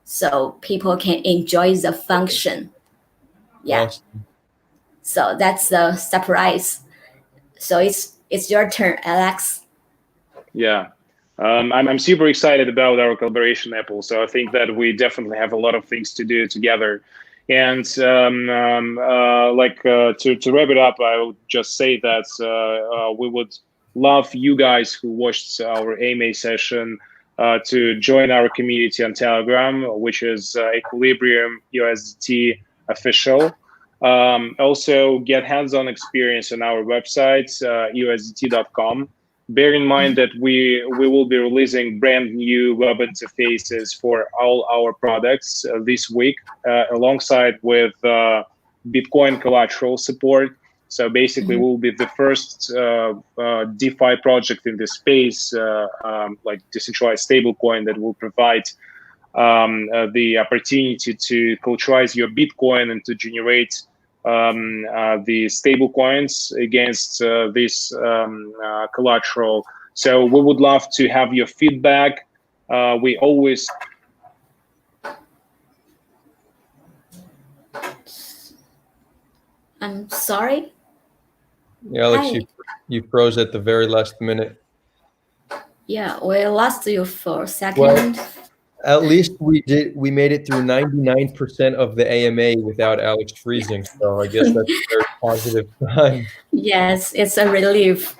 so people can enjoy the function. Yeah. Awesome. So that's the surprise. So it's your turn, Alex. Yeah. I'm super excited about our collaboration, Apple. So I think that we definitely have a lot of things to do together. And to wrap it up, I would just say that we would love you guys who watched our AMA session to join our community on Telegram, which is Equilibrium USDT official. Also get hands-on experience on our website, usdt.com. Bear in mind that we will be releasing brand new web interfaces for all our products this week, alongside with Bitcoin collateral support. So basically, we'll be the first DeFi project in this space, like decentralized stablecoin, that will provide the opportunity to collateralize your Bitcoin and to generate the stable coins against this collateral. So we would love to have your feedback. We always I'm sorry. Yeah, Alex, you froze at the very last minute. Yeah, we lost you for a second. Well, at least we made it through 99% of the AMA without Alex freezing. So I guess that's a very positive sign. Yes, it's a relief.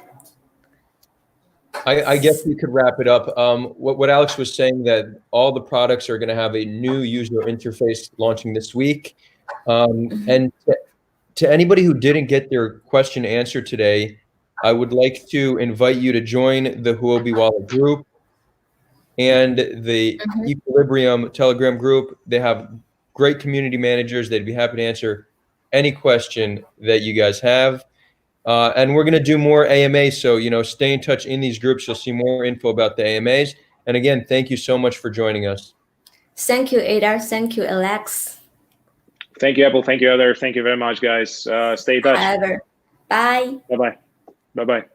I guess we could wrap it up. What Alex was saying, that all the products are going to have a new user interface launching this week. And to anybody who didn't get their question answered today, I would like to invite you to join the Huobi Wallet group and the Equilibrium Telegram group. They have great community managers. They'd be happy to answer any question that you guys have. And we're going to do more AMAs. So, stay in touch in these groups. You'll see more info about the AMAs. And again, thank you so much for joining us. Thank you, Ada. Thank you, Alex. Thank you, Apple. Thank you, Heather. Thank you very much, guys. Stay in touch. Bye. Bye-bye. Bye-bye.